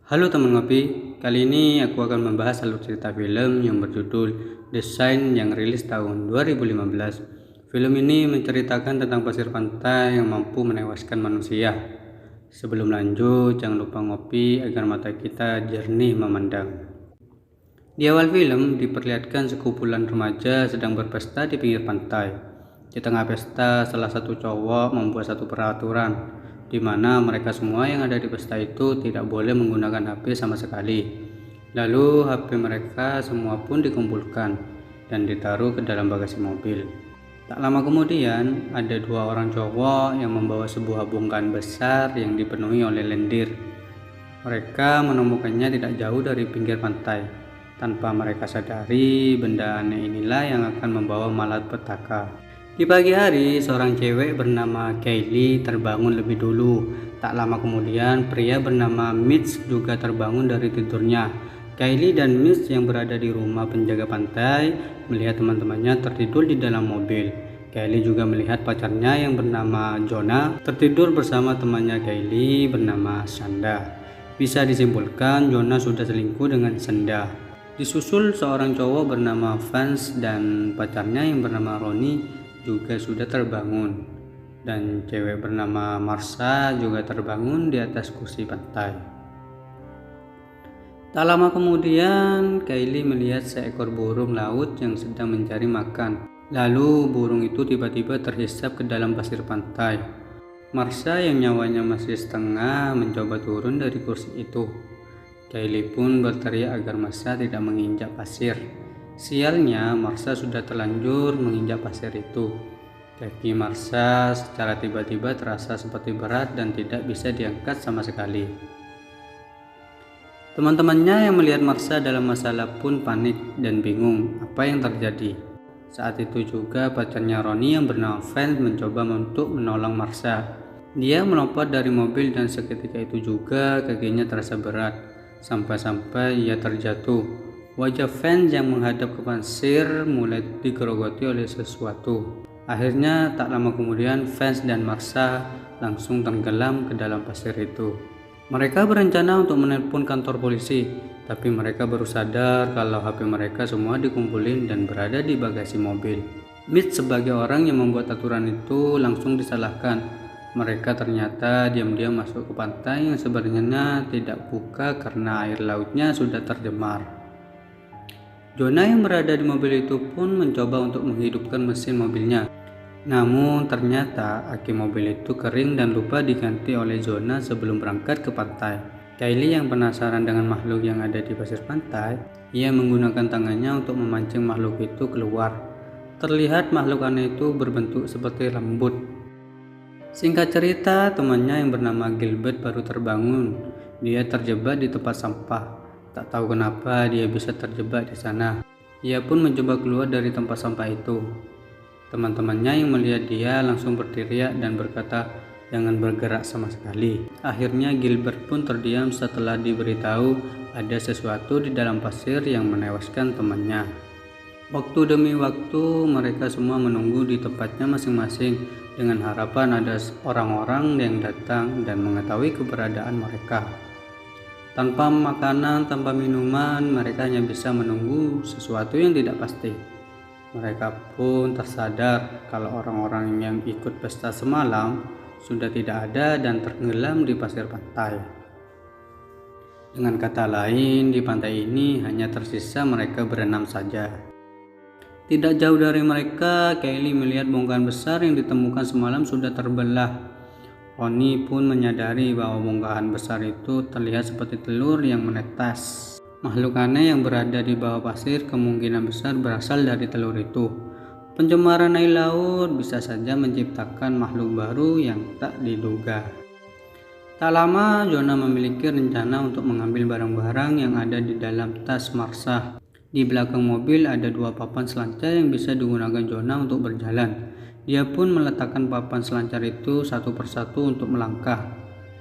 Halo teman ngopi, kali ini aku akan membahas alur cerita film yang berjudul The Sign yang rilis tahun 2015. Film ini menceritakan tentang pasir pantai yang mampu menewaskan manusia. Sebelum lanjut, jangan lupa ngopi agar mata kita jernih memandang. Di awal film diperlihatkan sekumpulan remaja sedang berpesta di pinggir pantai. Di tengah pesta, salah satu cowok membuat satu peraturan di mana mereka semua yang ada di pesta itu tidak boleh menggunakan HP sama sekali. Lalu HP mereka semua pun dikumpulkan dan ditaruh ke dalam bagasi mobil. Tak lama kemudian, ada dua orang cowok yang membawa sebuah bongkahan besar yang dipenuhi oleh lendir. Mereka menemukannya tidak jauh dari pinggir pantai. Tanpa mereka sadari, benda aneh inilah yang akan membawa malapetaka. Di pagi hari, seorang cewek bernama Kylie terbangun lebih dulu. Tak lama kemudian, pria bernama Mitch juga terbangun dari tidurnya. Kylie dan Mitch yang berada di rumah penjaga pantai melihat teman-temannya tertidur di dalam mobil. Kylie juga melihat pacarnya yang bernama Jonah tertidur bersama temannya Kylie bernama Shanda. Bisa disimpulkan Jonah sudah selingkuh dengan Shanda. Disusul seorang cowok bernama Vance dan pacarnya yang bernama Ronnie juga sudah terbangun. Dan cewek bernama Marsha juga terbangun di atas kursi pantai. Tak lama kemudian, Kylie melihat seekor burung laut yang sedang mencari makan. Lalu burung itu tiba-tiba terhisap ke dalam pasir pantai. Marsha yang nyawanya masih setengah mencoba turun dari kursi itu. Kylie pun berteriak agar Marsha tidak menginjak pasir. Sialnya, Marsha sudah terlanjur menginjak pasir itu. Kaki Marsha secara tiba-tiba terasa seperti berat dan tidak bisa diangkat sama sekali. Teman-temannya yang melihat Marsha dalam masalah pun panik dan bingung apa yang terjadi. Saat itu juga pacarnya Ronnie yang bernama Vance mencoba untuk menolong Marsha. Dia melompat dari mobil dan seketika itu juga kakinya terasa berat. Sampai-sampai ia terjatuh. Wajah Vance yang menghadap ke pasir mulai digerogoti oleh sesuatu. Akhirnya tak lama kemudian Vance dan Marsha langsung tenggelam ke dalam pasir itu. Mereka berencana untuk menelpon kantor polisi, tapi mereka baru sadar kalau HP mereka semua dikumpulin dan berada di bagasi mobil. Mitch sebagai orang yang membuat aturan itu langsung disalahkan. Mereka ternyata diam-diam masuk ke pantai yang sebenarnya tidak buka karena air lautnya sudah tercemar. Jonah yang berada di mobil itu pun mencoba untuk menghidupkan mesin mobilnya. Namun ternyata aki mobil itu kering dan lupa diganti oleh Jonah sebelum berangkat ke pantai. Kylie yang penasaran dengan makhluk yang ada di pasir pantai, ia menggunakan tangannya untuk memancing makhluk itu keluar. Terlihat makhluk aneh itu berbentuk seperti rambut. Singkat cerita, temannya yang bernama Gilbert baru terbangun. Dia terjebak di tempat sampah. Tak tahu kenapa dia bisa terjebak di sana. Ia pun mencoba keluar dari tempat sampah itu. Teman-temannya yang melihat dia langsung berteriak dan berkata, "Jangan bergerak sama sekali." Akhirnya Gilbert pun terdiam setelah diberitahu ada sesuatu di dalam pasir yang menewaskan temannya. Waktu demi waktu mereka semua menunggu di tempatnya masing-masing dengan harapan ada orang-orang yang datang dan mengetahui keberadaan mereka. Tanpa makanan, tanpa minuman, mereka hanya bisa menunggu sesuatu yang tidak pasti. Mereka pun tersadar kalau orang-orang yang ikut pesta semalam sudah tidak ada dan tenggelam di pasir pantai. Dengan kata lain, di pantai ini hanya tersisa mereka berenam saja. Tidak jauh dari mereka, Kylie melihat bongkahan besar yang ditemukan semalam sudah terbelah. Ronnie pun menyadari bahwa bongkahan besar itu terlihat seperti telur yang menetas. Makhluk aneh yang berada di bawah pasir kemungkinan besar berasal dari telur itu. Pencemaran air laut bisa saja menciptakan makhluk baru yang tak diduga. Tak lama, Jonah memiliki rencana untuk mengambil barang-barang yang ada di dalam tas Marsha. Di belakang mobil ada dua papan selancar yang bisa digunakan Jonah untuk berjalan. Dia pun meletakkan papan selancar itu satu persatu untuk melangkah.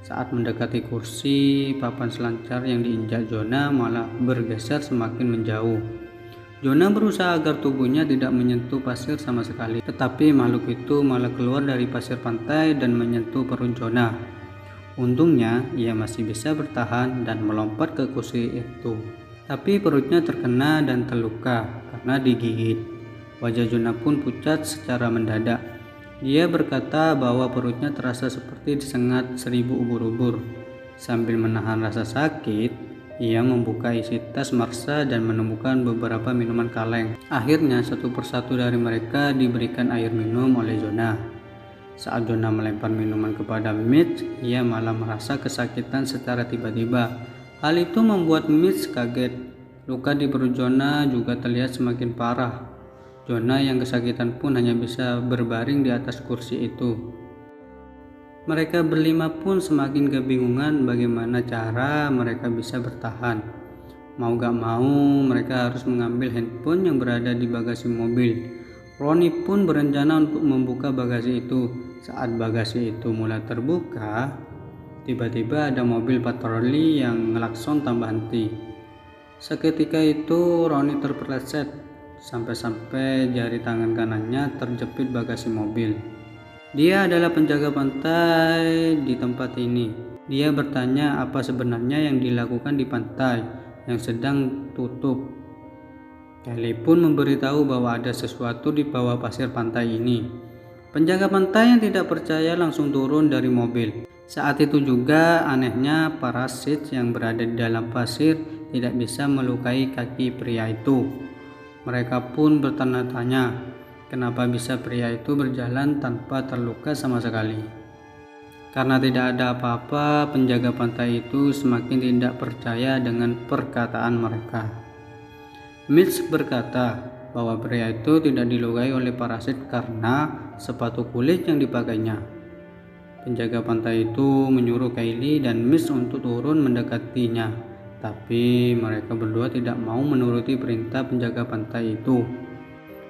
Saat mendekati kursi, papan selancar yang diinjak Jonah malah bergeser semakin menjauh. Jonah berusaha agar tubuhnya tidak menyentuh pasir sama sekali, tetapi makhluk itu malah keluar dari pasir pantai dan menyentuh perut Jonah. Untungnya ia masih bisa bertahan dan melompat ke kursi itu. Tapi perutnya terkena dan terluka karena digigit. Wajah Jonah pun pucat secara mendadak. Dia berkata bahwa perutnya terasa seperti disengat 1000 ubur-ubur. Sambil menahan rasa sakit, ia membuka isi tas Marsha dan menemukan beberapa minuman kaleng. Akhirnya satu persatu dari mereka diberikan air minum oleh Jonah. Saat Jonah melempar minuman kepada Mitch, ia malah merasa kesakitan secara tiba-tiba. Hal itu membuat Mitch kaget. Luka di perut Jonah juga terlihat semakin parah. Jonah yang kesakitan pun hanya bisa berbaring di atas kursi itu. Mereka berlima pun semakin kebingungan bagaimana cara mereka bisa bertahan. Mau gak mau, mereka harus mengambil handphone yang berada di bagasi mobil. Ronnie pun berencana untuk membuka bagasi itu. Saat bagasi itu mulai terbuka, tiba-tiba ada mobil patroli yang ngelakson tanpa henti. Seketika itu Ronnie terpeleset sampai-sampai jari tangan kanannya terjepit bagasi mobil. Dia adalah penjaga pantai di tempat ini. Dia bertanya apa sebenarnya yang dilakukan di pantai yang sedang tutup. Kelly pun memberitahu bahwa ada sesuatu di bawah pasir pantai ini. Penjaga pantai yang tidak percaya langsung turun dari mobil. Saat itu juga anehnya parasit yang berada di dalam pasir tidak bisa melukai kaki pria itu. Mereka pun bertanya-tanya, kenapa bisa pria itu berjalan tanpa terluka sama sekali. Karena tidak ada apa-apa, penjaga pantai itu semakin tidak percaya dengan perkataan mereka. Mitch berkata bahwa pria itu tidak dilukai oleh parasit karena sepatu kulit yang dipakainya. Penjaga pantai itu menyuruh Kylie dan Mitch untuk turun mendekatinya. Tapi mereka berdua tidak mau menuruti perintah penjaga pantai itu.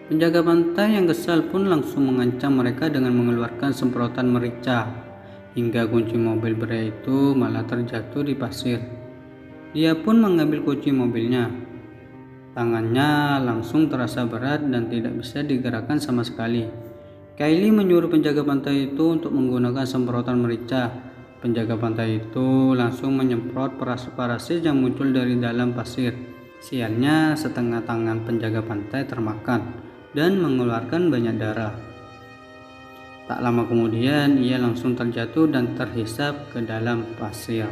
Penjaga pantai yang kesal pun langsung mengancam mereka dengan mengeluarkan semprotan merica, hingga kunci mobil pria itu malah terjatuh di pasir. Dia pun mengambil kunci mobilnya. Tangannya langsung terasa berat dan tidak bisa digerakkan sama sekali. Kylie menyuruh penjaga pantai itu untuk menggunakan semprotan merica. Penjaga pantai itu langsung menyemprot parasit yang muncul dari dalam pasir. Sialnya, setengah tangan penjaga pantai termakan dan mengeluarkan banyak darah. Tak lama kemudian, ia langsung terjatuh dan terhisap ke dalam pasir.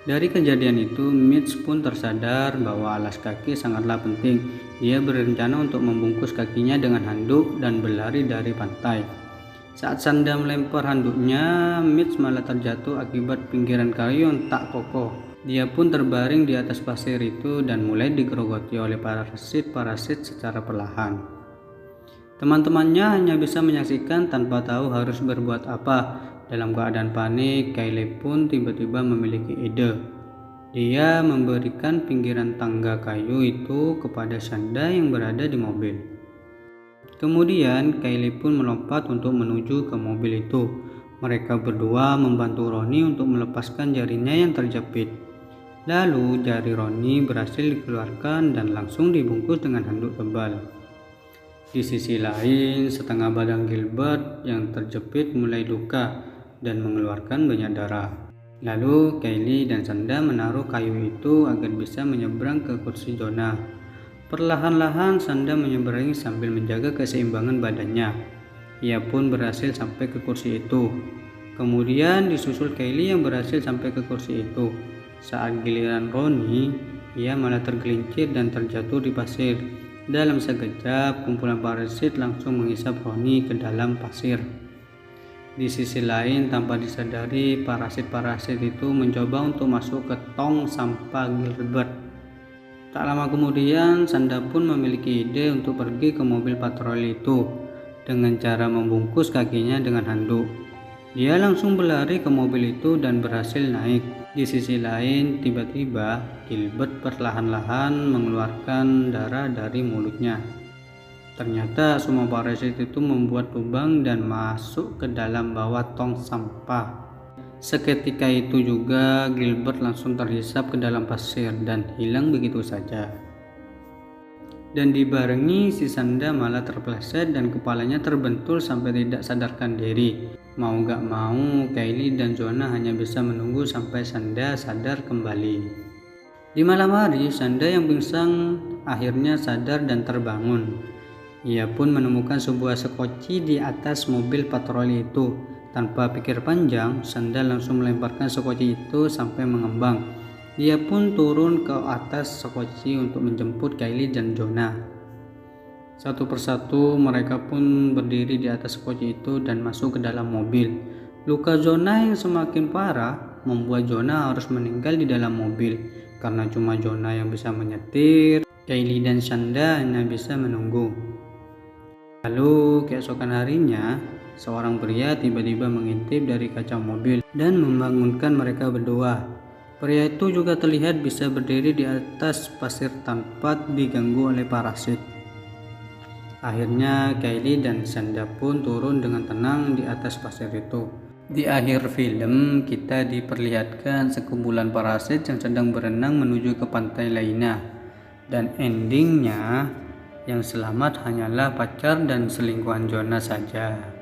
Dari kejadian itu, Mitch pun tersadar bahwa alas kaki sangatlah penting. Dia berencana untuk membungkus kakinya dengan handuk dan berlari dari pantai. Saat Sanda melempar handuknya, Mitch malah terjatuh akibat pinggiran kayu yang tak kokoh. Dia pun terbaring di atas pasir itu dan mulai digerogoti oleh parasit secara perlahan. Teman-temannya hanya bisa menyaksikan tanpa tahu harus berbuat apa. Dalam keadaan panik, Kylie pun tiba-tiba memiliki ide. Dia memberikan pinggiran tangga kayu itu kepada Sanda yang berada di mobil. Kemudian Kylie pun melompat untuk menuju ke mobil itu. Mereka berdua membantu Ronnie untuk melepaskan jarinya yang terjepit. Lalu jari Ronnie berhasil dikeluarkan dan langsung dibungkus dengan handuk tebal. Di sisi lain, setengah badan Gilbert yang terjepit mulai luka dan mengeluarkan banyak darah. Lalu Kylie dan Sanda menaruh kayu itu agar bisa menyeberang ke kursi Jonah. Perlahan-lahan Sanda menyeberangi sambil menjaga keseimbangan badannya. Ia pun berhasil sampai ke kursi itu. Kemudian disusul Kylie yang berhasil sampai ke kursi itu. Saat giliran Ronnie, ia malah tergelincir dan terjatuh di pasir. Dalam sekejap, kumpulan parasit langsung menghisap Ronnie ke dalam pasir. Di sisi lain, tanpa disadari, parasit-parasit itu mencoba untuk masuk ke tong sampah Gilbert. Tak lama kemudian, Sanda pun memiliki ide untuk pergi ke mobil patroli itu dengan cara membungkus kakinya dengan handuk. Dia langsung berlari ke mobil itu dan berhasil naik. Di sisi lain, tiba-tiba Gilbert perlahan-lahan mengeluarkan darah dari mulutnya. Ternyata semua parasit itu membuat lubang dan masuk ke dalam bawah tong sampah. Seketika itu juga Gilbert langsung terhisap ke dalam pasir dan hilang begitu saja. Dan dibarengi si Sanda malah terpleset dan kepalanya terbentul sampai tidak sadarkan diri. Mau gak mau, Kylie dan Jonah hanya bisa menunggu sampai Sanda sadar kembali. Di malam hari, Sanda yang pingsan akhirnya sadar dan terbangun. Ia pun menemukan sebuah sekoci di atas mobil patroli itu. Tanpa pikir panjang, Sanda langsung melemparkan sekoci itu sampai mengembang. Dia pun turun ke atas sekoci untuk menjemput Kylie dan Jonah. Satu persatu mereka pun berdiri di atas sekoci itu dan masuk ke dalam mobil. Luka Jonah yang semakin parah membuat Jonah harus meninggal di dalam mobil. Karena cuma Jonah yang bisa menyetir, Kylie dan Sanda hanya bisa menunggu. Lalu keesokan harinya, seorang pria tiba-tiba mengintip dari kaca mobil dan membangunkan mereka berdua. Pria itu juga terlihat bisa berdiri di atas pasir tanpa diganggu oleh parasit. Akhirnya Kylie dan Sanda pun turun dengan tenang di atas pasir itu. Di akhir film kita diperlihatkan sekumpulan parasit yang sedang berenang menuju ke pantai lainnya. Dan endingnya yang selamat hanyalah pacar dan selingkuhan Jonah saja.